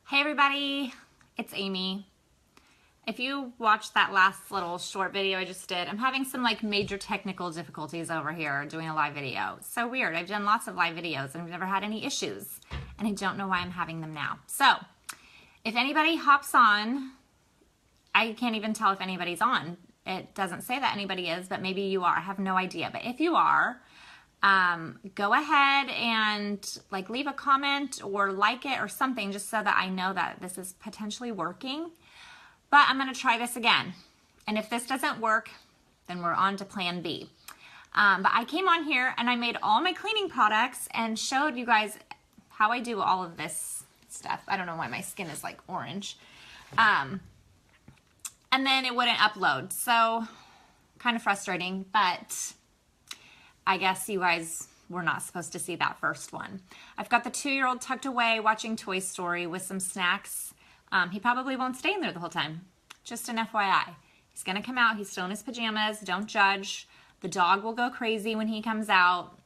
Hey everybody, it's Amy. If you watched that last little short video I just did, I'm having some major technical difficulties over here doing a live video. So weird. I've done lots of live videos and I've never had any issues, and I don't know why I'm having them now. So if anybody hops on, I can't even tell if anybody's on. It doesn't say that anybody is, but maybe you are. I have no idea. But if you are, go ahead and leave a comment or like it or something, just so that I know that this is potentially working. But I'm going to try this again. And if this doesn't work, then we're on to plan B. But I came on here and I made all my cleaning products and showed you guys how I do all of this stuff. I don't know why my skin is orange. And then it wouldn't upload. So kind of frustrating, but I guess you guys were not supposed to see that first one. I've got the 2-year-old tucked away watching Toy Story with some snacks. He probably won't stay in there the whole time. Just an FYI. He's gonna come out, he's still in his pajamas, don't judge. The dog will go crazy when he comes out.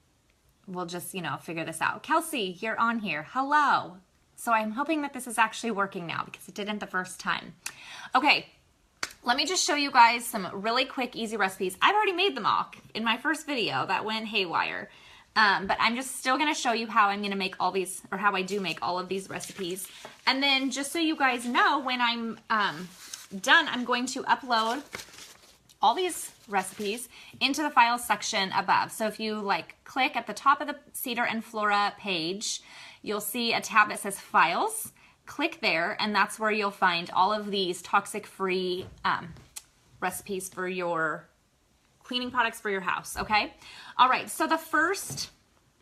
We'll just, figure this out. Kelsey, you're on here, hello. So I'm hoping that this is actually working now because it didn't the first time. Okay. Let me just show you guys some really quick, easy recipes. I've already made them all in my first video that went haywire. But I'm just still going to show you how I'm going to make all these, or how I do make all of these recipes. And then just so you guys know, when I'm done, I'm going to upload all these recipes into the files section above. So if you click at the top of the Cedar and Flora page, you'll see a tab that says Files. Click there, and that's where you'll find all of these toxic-free recipes for your cleaning products for your house, okay? All right, so the first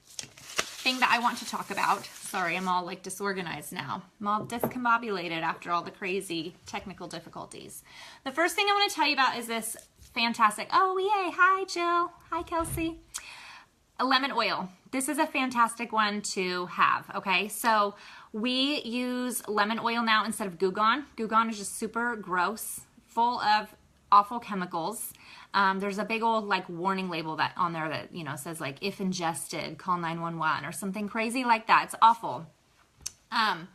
thing that I want to talk about, sorry, I'm all disorganized now. I'm all discombobulated after all the crazy technical difficulties. The first thing I want to tell you about is this fantastic, oh yay, hi Jill, hi Kelsey. A lemon oil. This is a fantastic one to have, okay? So we use lemon oil now instead of Goo Gone. Goo Gone is just super gross, full of awful chemicals. There's a big old warning label that on there that says if ingested, call 911 or something crazy like that. It's awful. And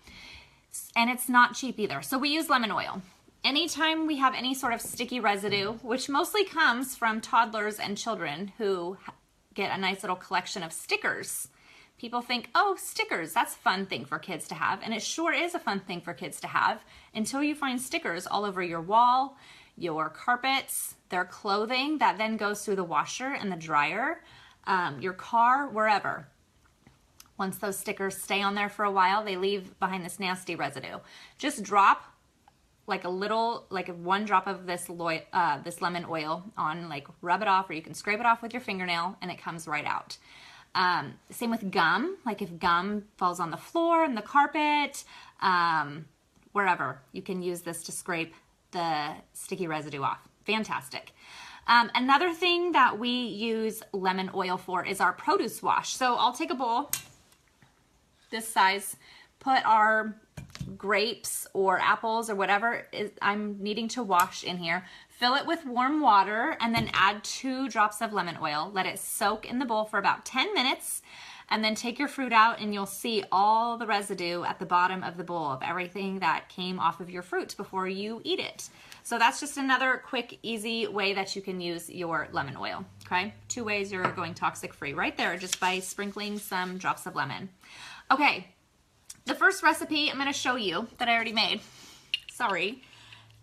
it's not cheap either. So we use lemon oil. Anytime we have any sort of sticky residue, which mostly comes from toddlers and children who get a nice little collection of stickers. People think, oh, stickers, that's a fun thing for kids to have. And it sure is a fun thing for kids to have until you find stickers all over your wall, your carpets, their clothing that then goes through the washer and the dryer, your car, wherever. Once those stickers stay on there for a while, they leave behind this nasty residue. Just drop one drop of this lemon oil on, rub it off, or you can scrape it off with your fingernail and it comes right out. Same with gum, if gum falls on the floor and the carpet, wherever, you can use this to scrape the sticky residue off. Fantastic. Another thing that we use lemon oil for is our produce wash. So I'll take a bowl this size, put our grapes or apples or whatever I'm needing to wash in here, fill it with warm water, and then add 2 drops of lemon oil. Let it soak in the bowl for about 10 minutes, and then take your fruit out and you'll see all the residue at the bottom of the bowl of everything that came off of your fruit before you eat it. So that's just another quick, easy way that you can use your lemon oil, okay? 2 ways you're going toxic-free right there, just by sprinkling some drops of lemon. Okay. The first recipe I'm going to show you that I already made,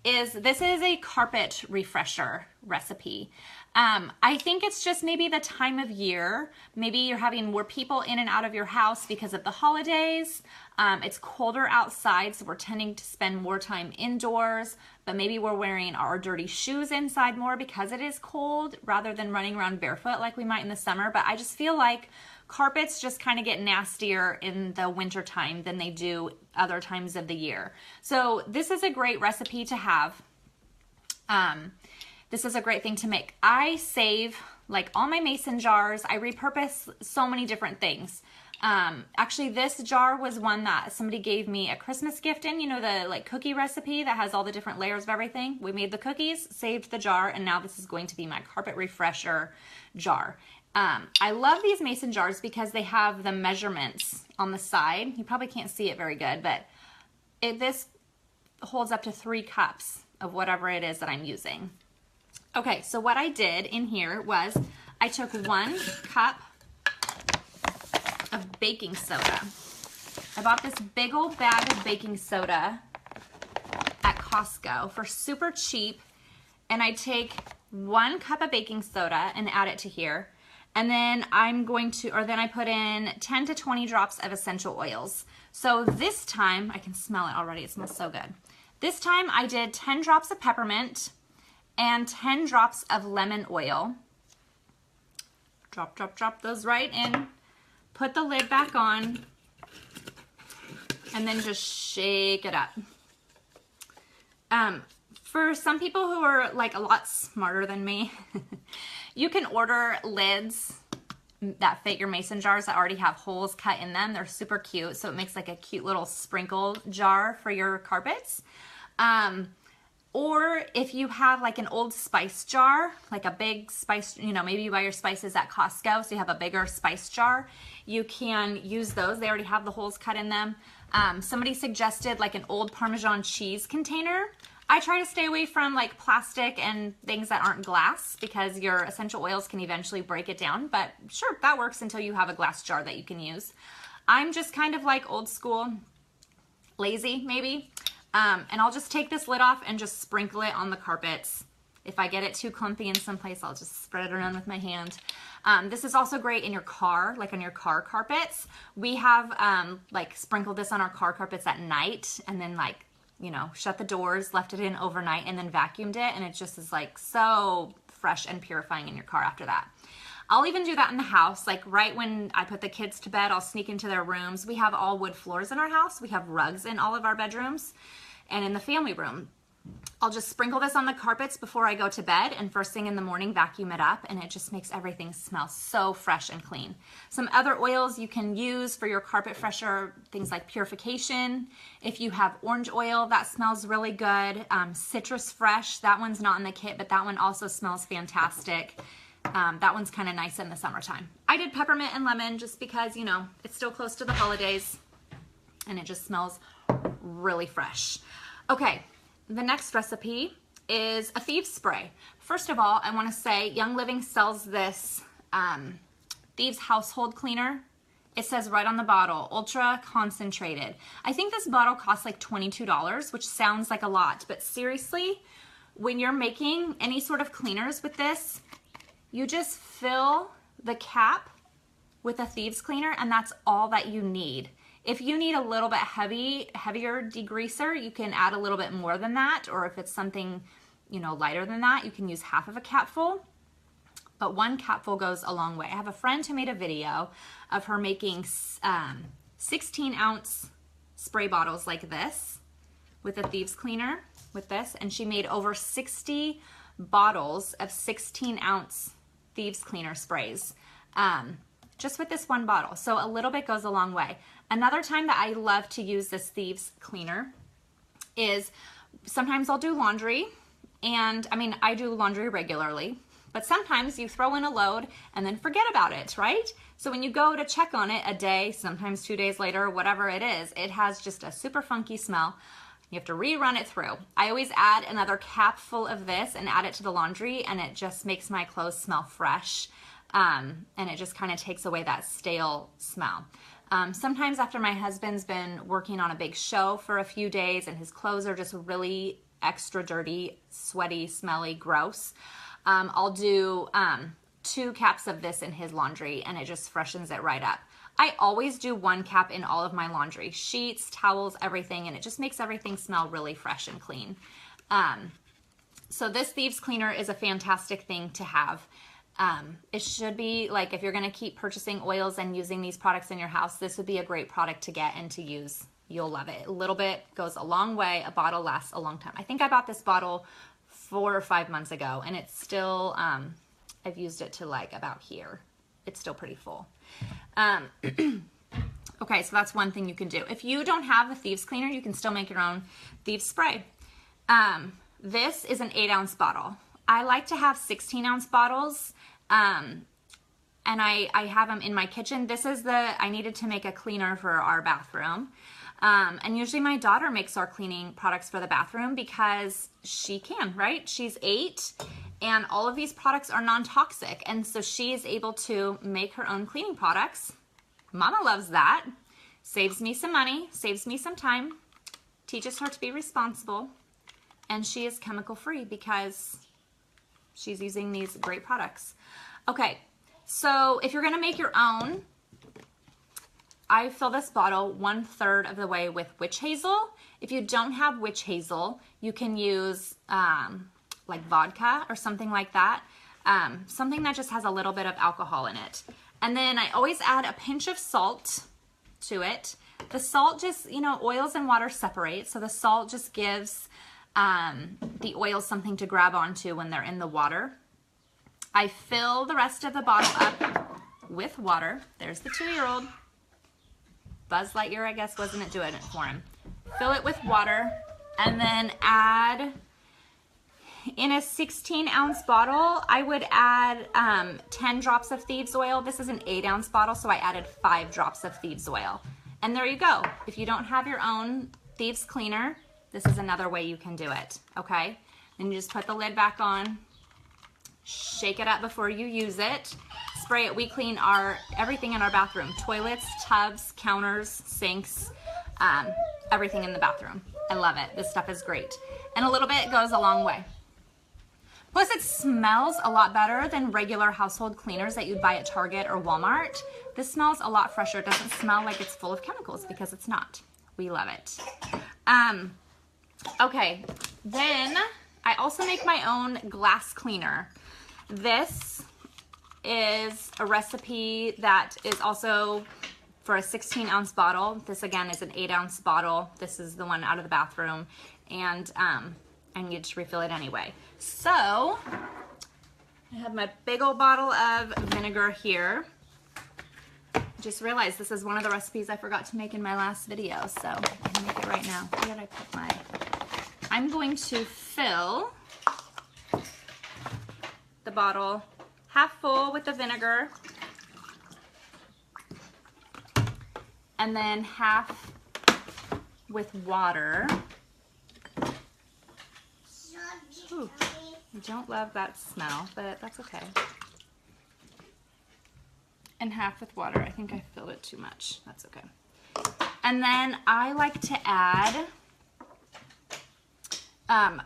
this is a carpet refresher recipe. I think it's just maybe the time of year. Maybe you're having more people in and out of your house because of the holidays. It's colder outside, so we're tending to spend more time indoors, but maybe we're wearing our dirty shoes inside more because it is cold rather than running around barefoot like we might in the summer. But I just feel like carpets just kind of get nastier in the winter time than they do other times of the year. So this is a great recipe to have. This is a great thing to make. I save all my mason jars. I repurpose so many different things. Actually, this jar was one that somebody gave me a Christmas gift in, the cookie recipe that has all the different layers of everything. We made the cookies, saved the jar, and now this is going to be my carpet refresher jar. I love these mason jars because they have the measurements on the side. You probably can't see it very good, but This holds up to 3 cups of whatever it is that I'm using. Okay, so what I did in here was I took 1 cup of baking soda. I bought this big old bag of baking soda at Costco for super cheap, and I take 1 cup of baking soda and add it to here, and then then I put in 10 to 20 drops of essential oils. So this time, I can smell it already, it smells so good. This time I did 10 drops of peppermint and 10 drops of lemon oil. Drop, drop, drop those right in. Put the lid back on, and then just shake it up. For some people who are like a lot smarter than me, you can order lids that fit your mason jars that already have holes cut in them. They're super cute, so it makes like a cute little sprinkle jar for your carpets. Or if you have like an old spice jar, like a big spice, you know, maybe you buy your spices at Costco, so you have a bigger spice jar, you can use those. They already have the holes cut in them. Somebody suggested like an old Parmesan cheese container. I try to stay away from like plastic and things that aren't glass because your essential oils can eventually break it down, but sure, that works until you have a glass jar that you can use. I'm just kind of like old school, lazy maybe. And I'll just take this lid off and just sprinkle it on the carpets. If I get it too clumpy in some place, I'll just spread it around with my hand. This is also great in your car, like on your car carpets. We have like sprinkled this on our car carpets at night and then like, you know, shut the doors, left it in overnight, and then vacuumed it, and it just is like so fresh and purifying in your car after that. I'll even do that in the house, like right when I put the kids to bed, I'll sneak into their rooms. We have all wood floors in our house. We have rugs in all of our bedrooms and in the family room. I'll just sprinkle this on the carpets before I go to bed, and first thing in the morning vacuum it up, and it just makes everything smell so fresh and clean. Some other oils you can use for your carpet fresher, things like Purification. If you have orange oil, that smells really good. Citrus Fresh, that one's not in the kit, but that one also smells fantastic. That one's kind of nice in the summertime. I did peppermint and lemon just because, you know, it's still close to the holidays and it just smells really fresh. Okay. The next recipe is a thieves spray. First of all, I want to say Young Living sells this Thieves household cleaner. It says right on the bottle, ultra concentrated. I think this bottle costs like $22, which sounds like a lot, but seriously, when you're making any sort of cleaners with this, you just fill the cap with a thieves cleaner, and that's all that you need. If you need a little bit heavier degreaser, you can add a little bit more than that, or if it's something, you know, lighter than that, you can use half of a capful. But 1 capful goes a long way. I have a friend who made a video of her making 16-ounce spray bottles like this with a thieves cleaner with this, and she made over 60 bottles of 16-ounce thieves cleaner sprays just with this 1 bottle. So a little bit goes a long way. Another time that I love to use this thieves cleaner is sometimes I'll do laundry, and I mean, I do laundry regularly, but sometimes you throw in a load and then forget about it, right? So when you go to check on it a day, sometimes 2 days later, whatever it is, it has just a super funky smell. You have to rerun it through. I always add another cap full of this and add it to the laundry, and it just makes my clothes smell fresh. And it just kind of takes away that stale smell. Sometimes after my husband's been working on a big show for a few days and his clothes are just really extra dirty, sweaty, smelly, gross, I'll do 2 caps of this in his laundry, and it just freshens it right up. I always do 1 cap in all of my laundry, sheets, towels, everything, and it just makes everything smell really fresh and clean. So this thieves cleaner is a fantastic thing to have. It should be like, if you're going to keep purchasing oils and using these products in your house, this would be a great product to get and to use. You'll love it. A little bit goes a long way. A bottle lasts a long time. I think I bought this bottle 4 or 5 months ago, and it's still, I've used it to like about here. It's still pretty full. Okay, so that's one thing you can do. If you don't have a thieves cleaner, you can still make your own thieves spray. This is an 8-ounce bottle. I like to have 16-ounce bottles. and I have them in my kitchen. This is I needed to make a cleaner for our bathroom. And usually my daughter makes our cleaning products for the bathroom because she can, right? She's 8 and all of these products are non-toxic. And so she is able to make her own cleaning products. Mama loves that. Saves me some money, saves me some time, teaches her to be responsible. And she is chemical free because she's using these great products. Okay, so if you're gonna make your own, I fill this bottle 1/3 of the way with witch hazel. If you don't have witch hazel, you can use like vodka or something like that. Something that just has a little bit of alcohol in it. And then I always add a pinch of salt to it. The salt just, you know, oils and water separate. So the salt just gives the oils something to grab onto when they're in the water. I fill the rest of the bottle up with water. There's the 2-year-old. Buzz Lightyear, I guess, wasn't it doing it for him? Fill it with water and then add, in a 16-ounce bottle, I would add 10 drops of thieves oil. This is an 8-ounce bottle, so I added 5 drops of thieves oil. And there you go. If you don't have your own thieves cleaner, this is another way you can do it, okay? Then you just put the lid back on, shake it up before you use it. Spray it. We clean everything in our bathroom. Toilets, tubs, counters, sinks, everything in the bathroom. I love it. This stuff is great. And a little bit goes a long way. Plus it smells a lot better than regular household cleaners that you'd buy at Target or Walmart. This smells a lot fresher. It doesn't smell like it's full of chemicals because it's not. We love it. Okay, then I also make my own glass cleaner. This is a recipe that is also for a 16-ounce bottle. This again is an 8-ounce bottle. This is the one out of the bathroom, and I need to refill it anyway. So I have my big old bottle of vinegar here. Just realized this is one of the recipes I forgot to make in my last video, so I'm gonna make it right now. Where did I put my? I'm going to fill the bottle half full with the vinegar, and then half with water. Ooh, I don't love that smell, but that's okay. And half with water. I think I filled it too much. That's okay. And then I like to add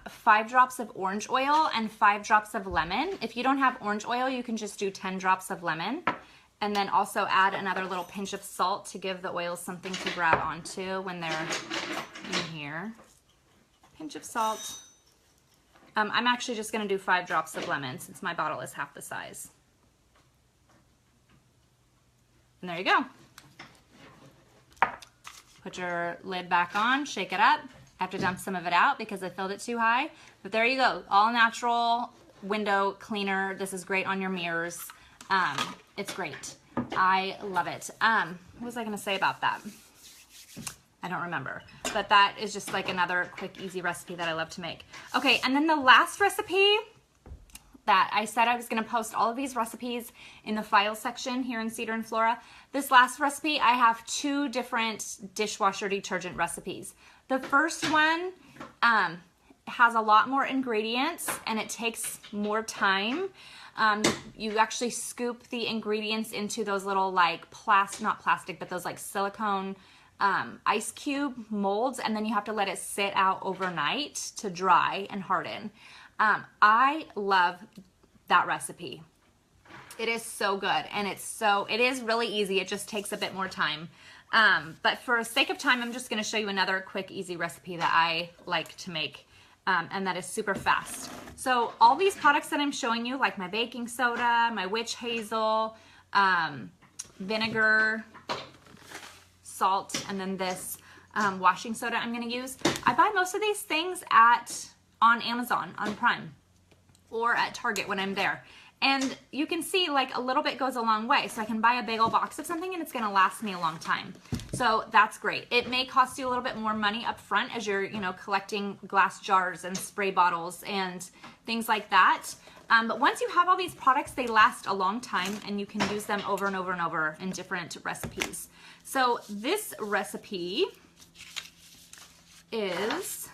5 drops of orange oil and 5 drops of lemon. If you don't have orange oil, you can just do 10 drops of lemon. And then also add another little pinch of salt to give the oils something to grab onto when they're in here. Pinch of salt. I'm actually just gonna do 5 drops of lemon since my bottle is half the size. And there you go. Put your lid back on, shake it up. I have to dump some of it out because I filled it too high. But there you go, all natural window cleaner. This is great on your mirrors. It's great. I love it. What was I gonna say about that? I don't remember. But that is just like another quick, easy recipe that I love to make. Okay, and then the last recipe that I said I was gonna post all of these recipes in the file section here in Cedar and Flora. This last recipe, I have 2 different dishwasher detergent recipes. The first one has a lot more ingredients and it takes more time. You actually scoop the ingredients into those little like not plastic, but those like silicone ice cube molds, and then you have to let it sit out overnight to dry and harden. I love that recipe. It is so good, and it is really easy. It just takes a bit more time. But for sake of time, I'm just gonna show you another quick, easy recipe that I like to make, and that is super fast. So all these products that I'm showing you, like my baking soda, my witch hazel, vinegar, salt, and then this washing soda I'm gonna use. I buy most of these things on Amazon, on Prime, or at Target when I'm there. And you can see like a little bit goes a long way. So I can buy a big old box of something and it's gonna last me a long time. So that's great. It may cost you a little bit more money up front as you're, you know, collecting glass jars and spray bottles and things like that. But once you have all these products, they last a long time and you can use them over and over and over in different recipes. So this recipe is,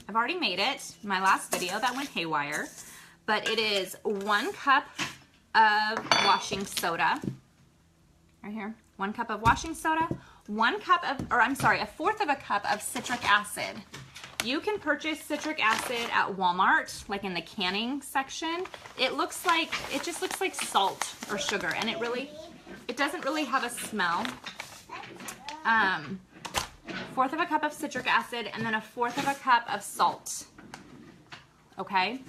I've already made it, my last video that went haywire, but it is 1 cup of washing soda, right here, 1 cup of washing soda, 1 cup of, or I'm sorry, 1/4 of a cup of citric acid. You can purchase citric acid at Walmart, like in the canning section. It looks like, it just looks like salt or sugar, and it doesn't really have a smell. 1/4 of a cup of citric acid, and then 1/4 of a cup of salt. Okay?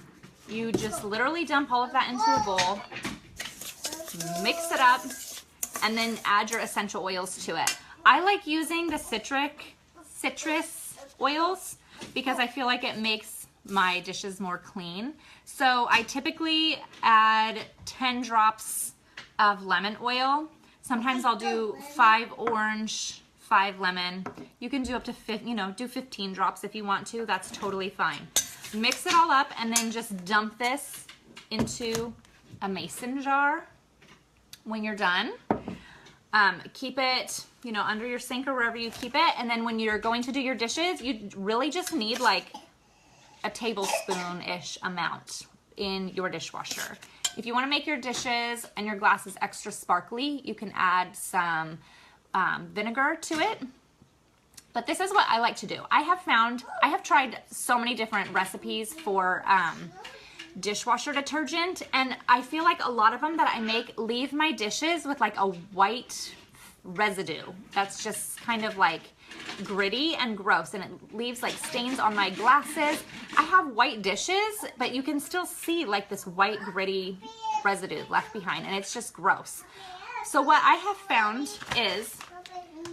You just literally dump all of that into a bowl, mix it up, and then add your essential oils to it. I like using the citrus oils because I feel like it makes my dishes more clean. So I typically add 10 drops of lemon oil. Sometimes I'll do 5 orange, 5 lemon. You can do up to 15 drops if you want to. That's totally fine. Mix it all up and then just dump this into a mason jar when you're done. Keep it, you know, under your sink or wherever you keep it. And then when you're going to do your dishes, you really just need like a tablespoon-ish amount in your dishwasher. If you want to make your dishes and your glasses extra sparkly, you can add some vinegar to it. But this is what I like to do. I have tried so many different recipes for dishwasher detergent, and I feel like a lot of them that I make leave my dishes with like a white residue that's just kind of like gritty and gross, and it leaves like stains on my glasses. I have white dishes, but you can still see like this white gritty residue left behind, and it's just gross. So what I have found is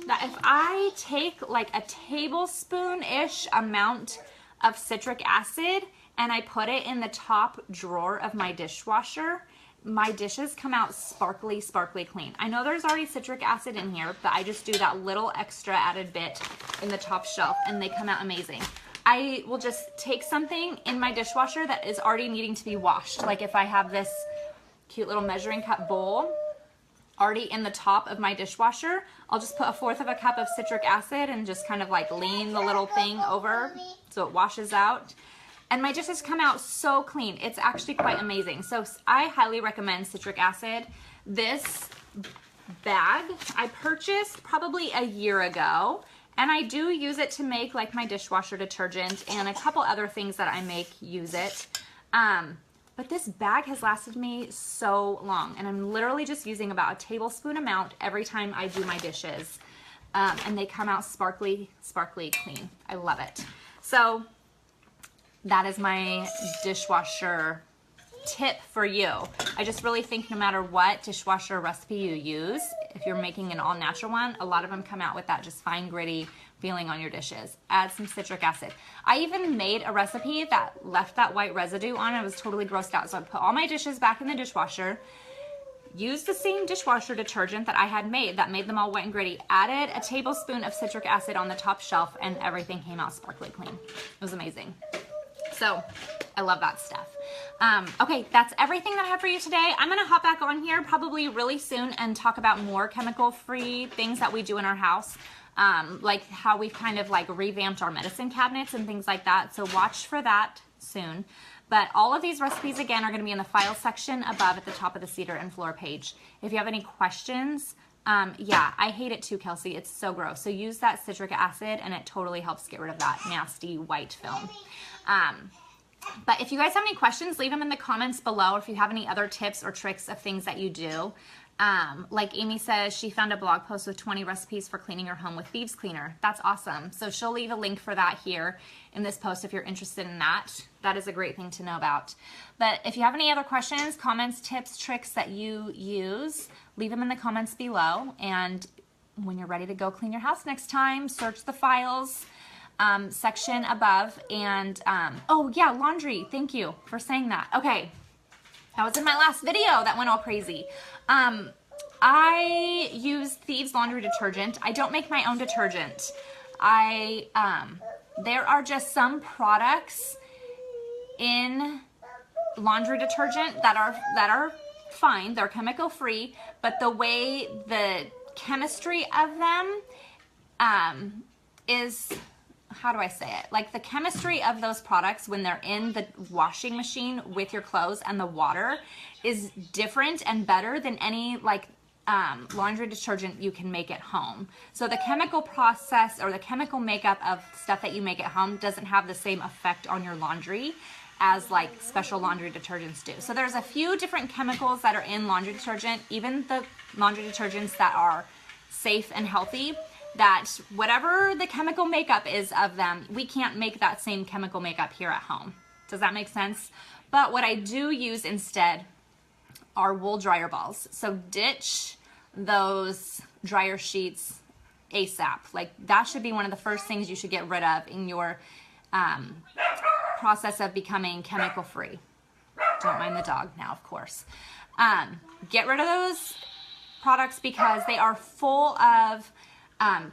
that if I take like a tablespoon-ish amount of citric acid and I put it in the top drawer of my dishwasher, my dishes come out sparkly, sparkly clean. I know there's already citric acid in here, but I just do that little extra added bit in the top shelf and they come out amazing. I will just take something in my dishwasher that is already needing to be washed. Like if I have this cute little measuring cup bowl already in the top of my dishwasher, I'll just put 1/4 of a cup of citric acid and just kind of like lean the little thing over so it washes out. And my dishes come out so clean. It's actually quite amazing. So I highly recommend citric acid. This bag I purchased probably a year ago, and I do use it to make like my dishwasher detergent and a couple other things that I make use it. But this bag has lasted me so long, and I'm literally just using about a tablespoon amount every time I do my dishes. And they come out sparkly, sparkly clean. I love it. So that is my dishwasher tip for you. I just really think no matter what dishwasher recipe you use, if you're making an all-natural one, a lot of them come out with that just fine, gritty feeling on your dishes. Add some citric acid. I even made a recipe that left that white residue on. I was totally grossed out. So I put all my dishes back in the dishwasher, used the same dishwasher detergent that I had made that made them all white and gritty, added a tablespoon of citric acid on the top shelf, and everything came out sparkly clean. It was amazing. So I love that stuff. Okay, that's everything that I have for you today. I'm gonna hop back on here probably really soon and talk about more chemical-free things that we do in our house. Like how we've kind of like revamped our medicine cabinets and things like that. So watch for that soon. But all of these recipes, again, are going to be in the file section above at the top of the Cedar and Floor page. If you have any questions, yeah, I hate it too, Kelsey. It's so gross. So use that citric acid and it totally helps get rid of that nasty white film. But if you guys have any questions, leave them in the comments below. If you have any other tips or tricks of things that you do. Like Amy says, she found a blog post with 20 recipes for cleaning your home with thieves cleaner. That's awesome. So she'll leave a link for that here in this post if you're interested in that. That is a great thing to know about. But if you have any other questions, comments, tips, tricks that you use, leave them in the comments below. And when you're ready to go clean your house next time, search the files section above. And oh yeah, laundry. Thank you for saying that. Okay. That was in my last video that went all crazy. I use Thieves laundry detergent. I don't make my own detergent. There are just some products in laundry detergent that are fine. They're chemical free, but the way the chemistry of them is, how do I say it? Like the chemistry of those products when they're in the washing machine with your clothes and the water is different and better than any like laundry detergent you can make at home. So the chemical process or the chemical makeup of stuff that you make at home doesn't have the same effect on your laundry as like special laundry detergents do. So there's a few different chemicals that are in laundry detergent, even the laundry detergents that are safe and healthy, that whatever the chemical makeup is of them, we can't make that same chemical makeup here at home. Does that make sense? But what I do use instead are wool dryer balls. So ditch those dryer sheets ASAP. Like that should be one of the first things you should get rid of in your process of becoming chemical free. Don't mind the dog now, of course. Get rid of those products because they are full of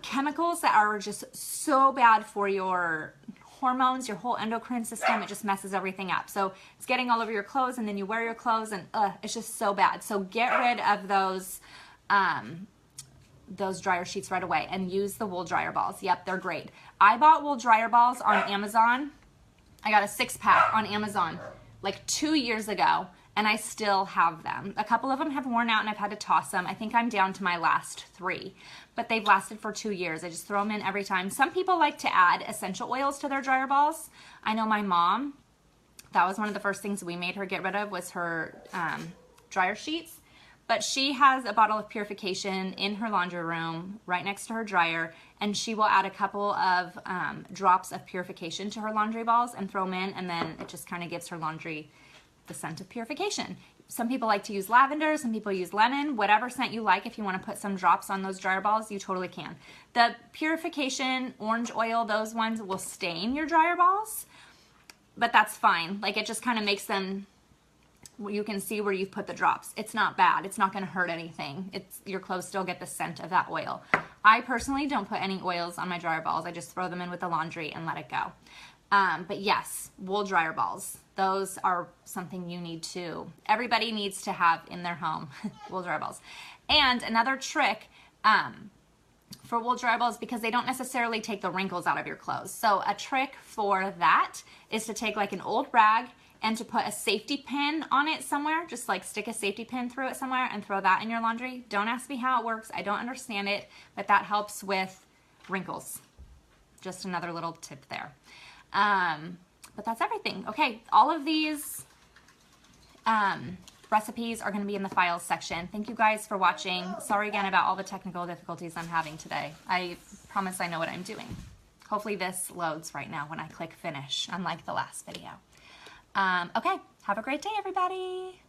chemicals that are just so bad for your hormones, your whole endocrine system. It just messes everything up. So it's getting all over your clothes, and then you wear your clothes, and it's just so bad. So get rid of those dryer sheets right away and use the wool dryer balls. Yep, they're great. I bought wool dryer balls on Amazon. I got a 6-pack on Amazon like 2 years ago, and I still have them. A couple of them have worn out and I've had to toss them. I think I'm down to my last 3, but they've lasted for 2 years. I just throw them in every time. Some people like to add essential oils to their dryer balls. I know my mom, that was one of the first things we made her get rid of was her dryer sheets. But she has a bottle of purification in her laundry room right next to her dryer, and she will add a couple of drops of purification to her laundry balls and throw them in, and then it just kind of gives her laundry the scent of purification. Some people like to use lavender, some people use lemon, whatever scent you like. If you want to put some drops on those dryer balls, you totally can. The purification, orange oil, those ones will stain your dryer balls, but that's fine. Like it just kind of makes them, you can see where you've put the drops. It's not bad. It's not going to hurt anything. Your clothes still get the scent of that oil. I personally don't put any oils on my dryer balls. I just throw them in with the laundry and let it go. But yes, wool dryer balls. Those are something you need to, everybody needs to have in their home, wool dryer balls. And another trick for wool dryer balls, because they don't necessarily take the wrinkles out of your clothes. So a trick for that is to take like an old rag and to put a safety pin on it somewhere, just like stick a safety pin through it somewhere and throw that in your laundry. Don't ask me how it works. I don't understand it, but that helps with wrinkles. Just another little tip there. But that's everything. Okay, all of these recipes are going to be in the files section. Thank you guys for watching. Sorry again about all the technical difficulties I'm having today. I promise I know what I'm doing. Hopefully this loads right now when I click finish, unlike the last video. Okay, have a great day, everybody.